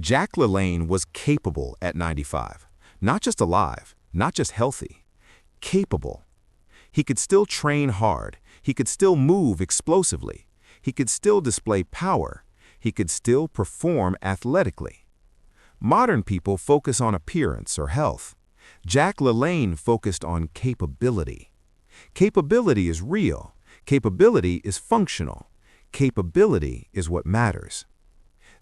Jack LaLanne was capable at 95. Not just alive, not just healthy. Capable. He could still train hard. He could still move explosively. He could still display power. He could still perform athletically. Modern people focus on appearance or health. Jack LaLanne focused on capability. Capability is real. Capability is functional. Capability is what matters.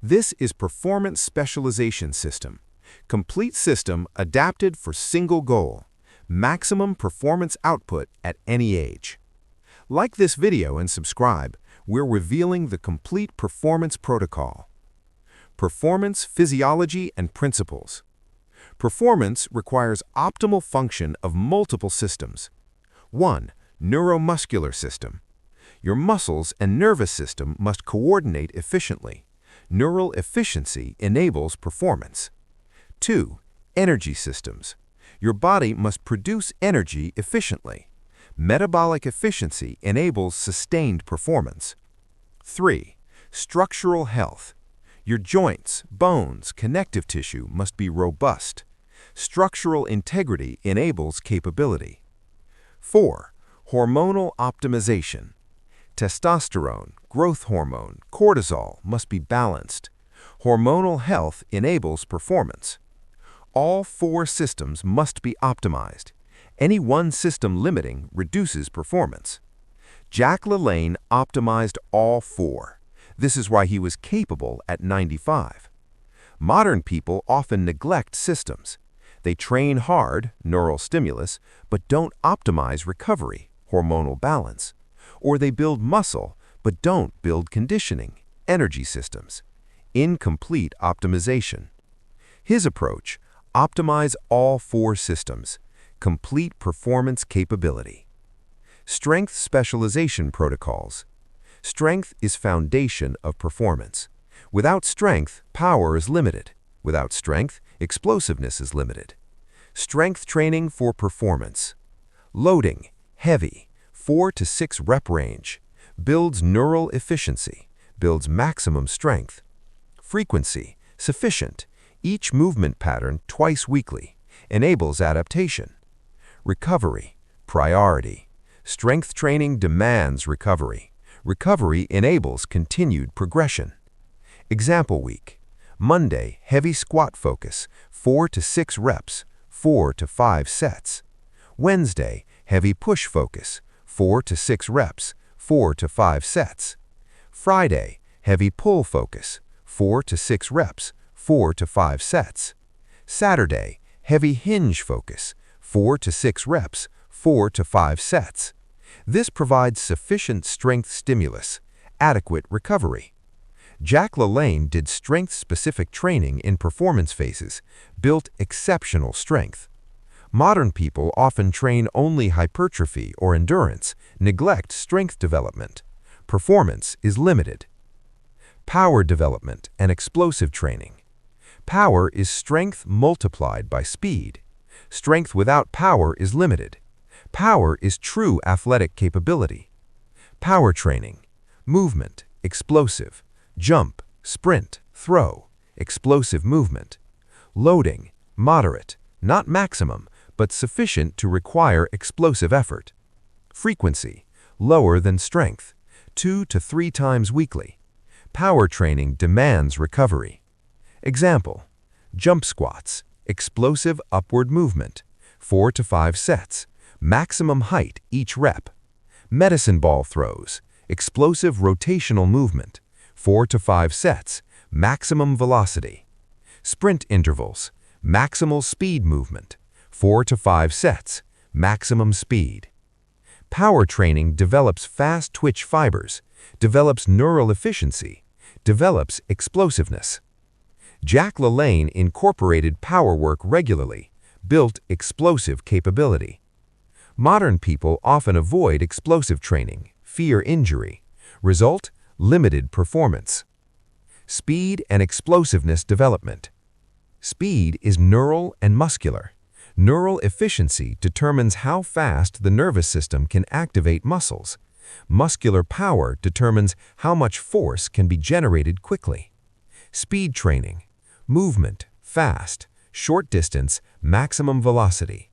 This is Performance Specialization System. Complete system adapted for single goal. Maximum performance output at any age. Like this video and subscribe. We're revealing the complete performance protocol. Performance physiology and principles. Performance requires optimal function of multiple systems. 1. Neuromuscular system. Your muscles and nervous system must coordinate efficiently. Neural efficiency enables performance. 2. Energy systems. Your body must produce energy efficiently. Metabolic efficiency enables sustained performance. 3. Structural health. Your joints, bones, connective tissue must be robust. Structural integrity enables capability. 4. Hormonal optimization. Testosterone, growth hormone, cortisol must be balanced. Hormonal health enables performance. All 4 systems must be optimized. Any one system limiting reduces performance. Jack LaLanne optimized all 4. This is why he was capable at 95. Modern people often neglect systems. They train hard, neural stimulus, but don't optimize recovery, hormonal balance. Or they build muscle, but don't build conditioning, energy systems. Incomplete optimization. His approach: optimize all 4 systems. Complete performance capability. Strength specialization protocols. Strength is foundation of performance. Without strength, power is limited. Without strength, explosiveness is limited. Strength training for performance. Loading, heavy, 4 to 6 rep range. Builds neural efficiency, builds maximum strength. Frequency, sufficient. Each movement pattern twice weekly. Enables adaptation. Recovery, priority. Strength training demands recovery. Recovery enables continued progression. Example week. Monday, heavy squat focus, 4 to 6 reps, 4 to 5 sets. Wednesday, heavy push focus, 4 to 6 reps, 4 to 5 sets. Friday, heavy pull focus, 4 to 6 reps, 4 to 5 sets. Saturday, heavy hinge focus, 4 to 6 reps, 4 to 5 sets. This provides sufficient strength stimulus, adequate recovery. Jack LaLanne did strength-specific training in performance phases, built exceptional strength. Modern people often train only hypertrophy or endurance, neglect strength development. Performance is limited. Power development and explosive training. Power is strength multiplied by speed. Strength without power is limited. Power is true athletic capability. Power training. Movement, explosive. Jump, sprint, throw, explosive movement. Loading, moderate, not maximum, but sufficient to require explosive effort. Frequency, lower than strength, 2 to 3 times weekly. Power training demands recovery. Example: jump squats, explosive upward movement, 4 to 5 sets, maximum height each rep. Medicine ball throws, explosive rotational movement, 4 to 5 sets, maximum velocity. Sprint intervals, maximal speed movement, 4 to 5 sets, maximum speed. Power training develops fast twitch fibers, develops neural efficiency, develops explosiveness. Jack LaLanne incorporated power work regularly, built explosive capability. Modern people often avoid explosive training, fear injury. Result: limited performance. Speed and explosiveness development. Speed is neural and muscular. Neural efficiency determines how fast the nervous system can activate muscles. Muscular power determines how much force can be generated quickly. Speed training. Movement, fast. Short distance, maximum velocity.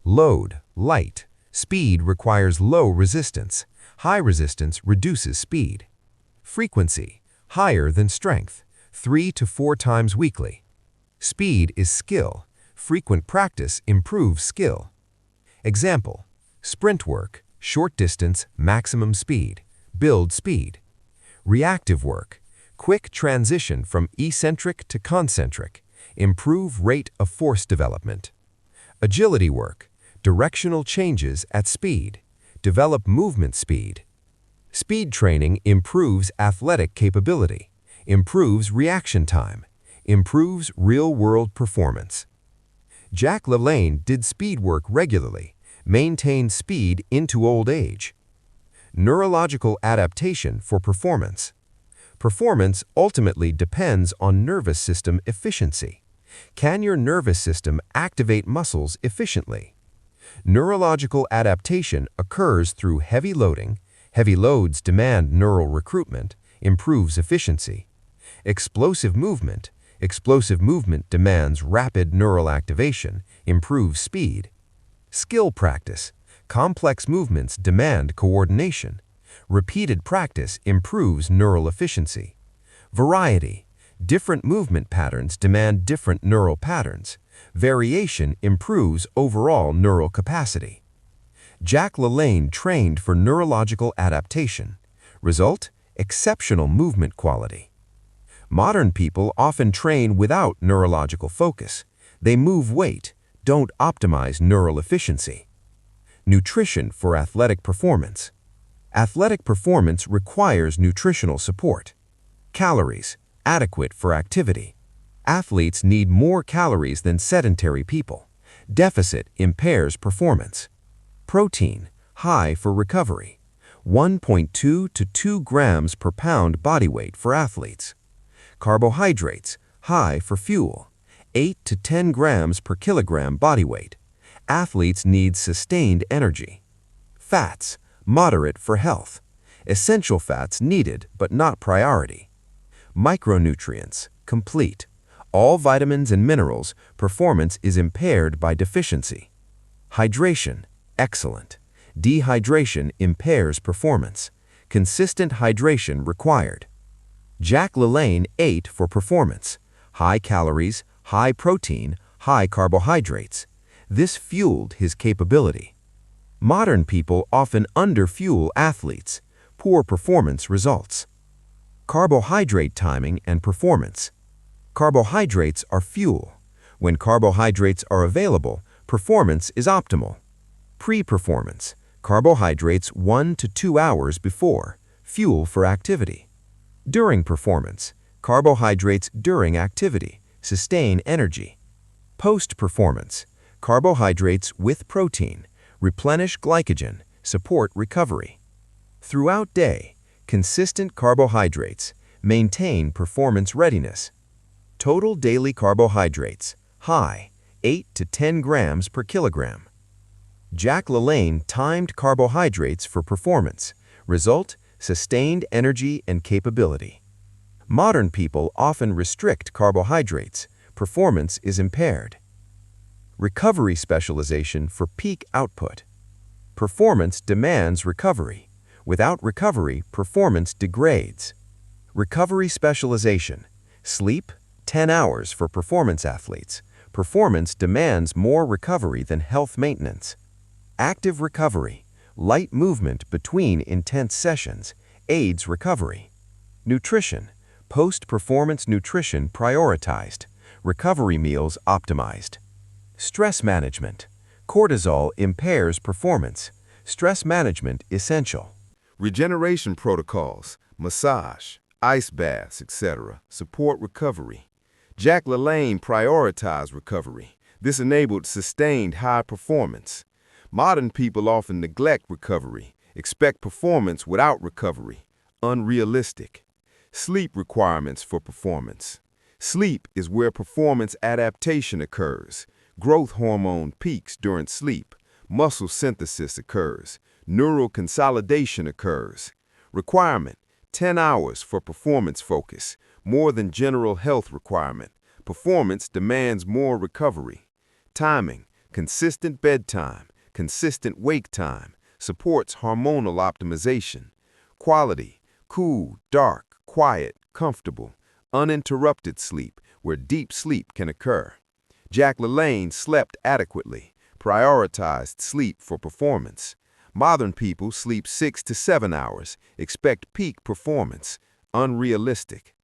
Load, light. Speed requires low resistance. High resistance reduces speed. Frequency, higher than strength, 3 to 4 times weekly. Speed is skill. Frequent practice improves skill. Example, sprint work, short distance, maximum speed. Build speed. Reactive work, quick transition from eccentric to concentric. Improve rate of force development. Agility work, directional changes at speed. Develop movement speed. Speed training improves athletic capability, improves reaction time, improves real-world performance. Jack LaLanne did speed work regularly, maintained speed into old age. Neurological adaptation for performance. Performance ultimately depends on nervous system efficiency. Can your nervous system activate muscles efficiently? Neurological adaptation occurs through heavy loading. Heavy loads demand neural recruitment, improves efficiency. Explosive movement demands rapid neural activation, improves speed. Skill practice, complex movements demand coordination. Repeated practice improves neural efficiency. Variety, different movement patterns demand different neural patterns. Variation improves overall neural capacity. Jack LaLanne trained for neurological adaptation. Result, exceptional movement quality. Modern people often train without neurological focus. They move weight, don't optimize neural efficiency. Nutrition for athletic performance. Athletic performance requires nutritional support. Calories, adequate for activity. Athletes need more calories than sedentary people. Deficit impairs performance. Protein, high for recovery. 1.2 to 2 grams per pound body weight for athletes. Carbohydrates, high for fuel. 8 to 10 grams per kilogram body weight. Athletes need sustained energy. Fats, moderate for health. Essential fats needed but not priority. Micronutrients, complete. All vitamins and minerals, performance is impaired by deficiency. Hydration, excellent. Dehydration impairs performance. Consistent hydration required. Jack LaLanne ate for performance. High calories, high protein, high carbohydrates. This fueled his capability. Modern people often underfuel athletes. Poor performance results. Carbohydrate timing and performance. Carbohydrates are fuel. When carbohydrates are available, performance is optimal. Pre-performance. Carbohydrates 1 to 2 hours before. Fuel for activity. During performance. Carbohydrates during activity. Sustain energy. Post-performance. Carbohydrates with protein. Replenish glycogen. Support recovery. Throughout day. Consistent carbohydrates. Maintain performance readiness. Total daily carbohydrates. High. 8 to 10 grams per kilogram. Jack LaLanne timed carbohydrates for performance. Result, sustained energy and capability. Modern people often restrict carbohydrates. Performance is impaired. Recovery specialization for peak output. Performance demands recovery. Without recovery, performance degrades. Recovery specialization. Sleep, 10 hours for performance athletes. Performance demands more recovery than health maintenance. Active recovery, light movement between intense sessions, aids recovery. Nutrition, post-performance nutrition prioritized, recovery meals optimized. Stress management, cortisol impairs performance, stress management essential. Regeneration protocols, massage, ice baths, etc. support recovery. Jack LaLanne prioritized recovery. This enabled sustained high performance. Modern people often neglect recovery, expect performance without recovery. Unrealistic. Sleep requirements for performance. Sleep is where performance adaptation occurs. Growth hormone peaks during sleep. Muscle synthesis occurs. Neural consolidation occurs. Requirement, 10 hours for performance focus, more than general health requirement. Performance demands more recovery. Timing, consistent bedtime, consistent wake time, supports hormonal optimization. Quality, cool, dark, quiet, comfortable, uninterrupted sleep where deep sleep can occur. Jack LaLanne slept adequately, prioritized sleep for performance. Modern people sleep 6 to 7 hours, expect peak performance, unrealistic.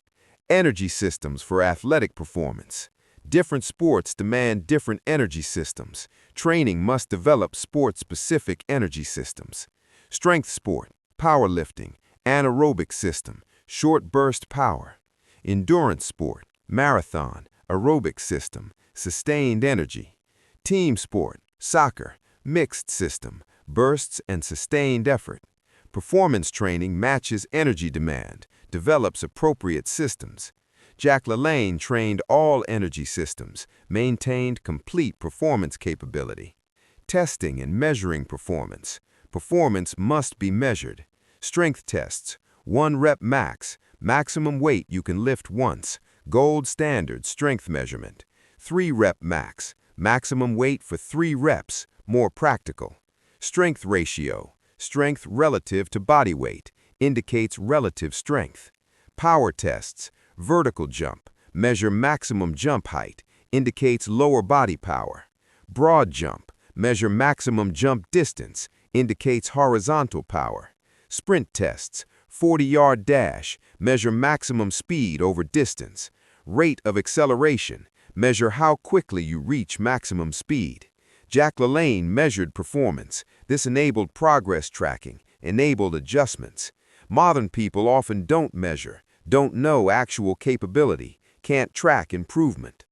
Energy systems for athletic performance. Different sports demand different energy systems. Training must develop sport-specific energy systems. Strength sport, powerlifting, anaerobic system, short burst power. Endurance sport, marathon, aerobic system, sustained energy. Team sport, soccer, mixed system, bursts and sustained effort. Performance training matches energy demand, develops appropriate systems. Jack LaLanne trained all energy systems, maintained complete performance capability. Testing and measuring performance. Performance must be measured. Strength tests, 1 rep max, maximum weight you can lift once, gold standard strength measurement. 3 rep max, maximum weight for 3 reps, more practical. Strength ratio, strength relative to body weight, indicates relative strength. Power tests, vertical jump, measure maximum jump height, indicates lower body power. Broad jump, measure maximum jump distance, indicates horizontal power. Sprint tests, 40-yard dash, measure maximum speed over distance. Rate of acceleration, measure how quickly you reach maximum speed. Jack LaLanne measured performance. This enabled progress tracking, enabled adjustments. Modern people often don't measure, don't know actual capability, can't track improvement.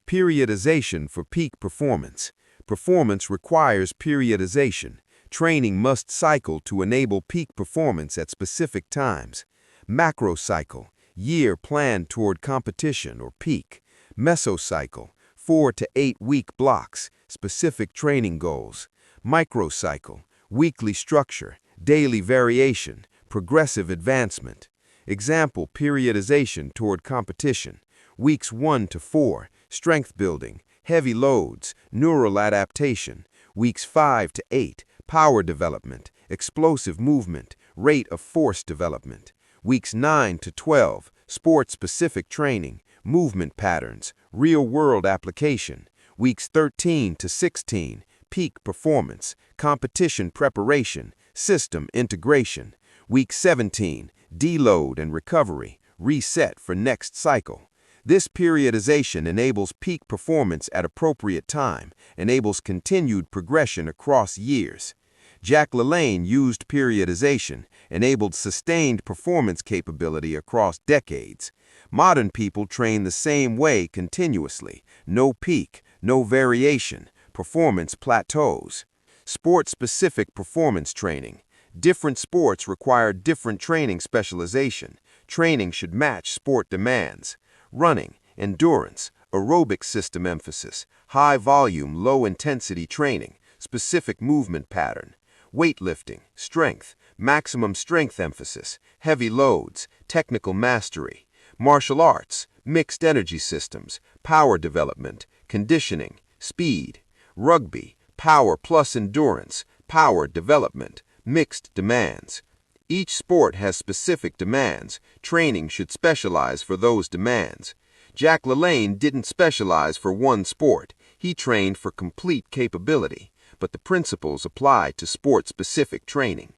Periodization for peak performance. Performance requires periodization. Training must cycle to enable peak performance at specific times. Macrocycle, year planned toward competition or peak. Mesocycle, 4 to 8 week blocks, specific training goals. Microcycle, weekly structure, daily variation, progressive advancement. Example, periodization toward competition. Weeks 1 to 4, strength building, heavy loads, neural adaptation. Weeks 5 to 8, power development, explosive movement, rate of force development. Weeks 9 to 12, sport-specific training, movement patterns, real-world application. Weeks 13 to 16, peak performance, competition preparation, system integration. Week 17, deload and recovery, reset for next cycle. This periodization enables peak performance at appropriate time, enables continued progression across years. Jack LaLanne used periodization, enabled sustained performance capability across decades. Modern people train the same way continuously, no peak, no variation, performance plateaus. Sport-specific performance training. Different sports require different training specialization. Training should match sport demands. Running, endurance, aerobic system emphasis, high volume, low intensity training, specific movement pattern. Weightlifting, strength, maximum strength emphasis, heavy loads, technical mastery. Martial arts, mixed energy systems, power development, conditioning, speed. Rugby, power plus endurance, power development, mixed demands. Each sport has specific demands. Training should specialize for those demands. Jack LaLanne didn't specialize for one sport. He trained for complete capability, but the principles apply to sport-specific training.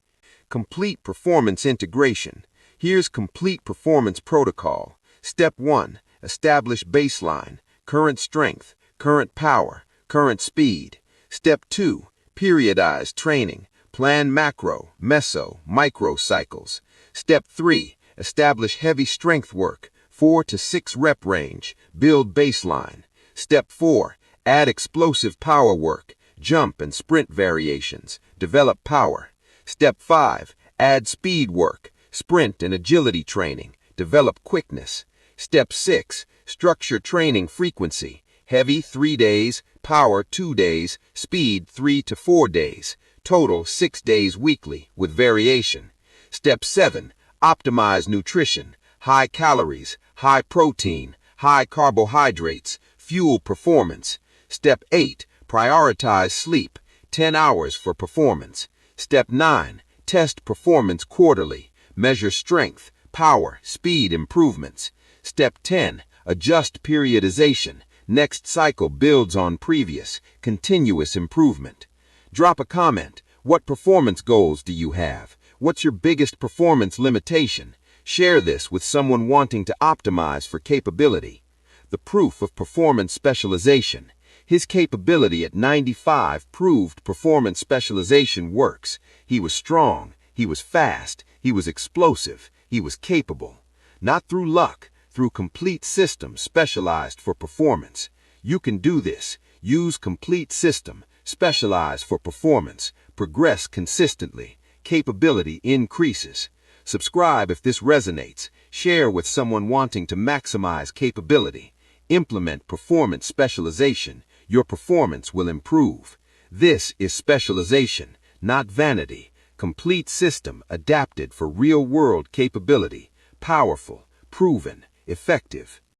Complete performance integration. Here's complete performance protocol. Step 1, establish baseline, current strength, current power, current speed. Step 2, periodize training. Plan macro, meso, micro cycles. Step 3, establish heavy strength work, 4 to 6 rep range, build baseline. Step 4, add explosive power work, jump and sprint variations, develop power. Step 5, add speed work, sprint and agility training, develop quickness. Step 6, structure training frequency, heavy 3 days, power 2 days, speed 3 to 4 days. Total 6 days weekly with variation. Step 7, optimize nutrition, high calories, high protein, high carbohydrates, fuel performance. Step 8, prioritize sleep, 10 hours for performance. Step 9, test performance quarterly, measure strength, power, speed improvements. Step 10, adjust periodization, next cycle builds on previous, continuous improvement. Drop a comment. What performance goals do you have? What's your biggest performance limitation? Share this with someone wanting to optimize for capability. The proof of performance specialization. His capability at 95 proved performance specialization works. He was strong, he was fast, he was explosive, he was capable. Not through luck, through complete system specialized for performance. You can do this. Use complete system, specialize for performance, progress consistently, capability increases. Subscribe if this resonates. Share with someone wanting to maximize capability. Implement performance specialization. Your performance will improve. This is specialization, not vanity. Complete system adapted for real-world capability. Powerful, proven, effective.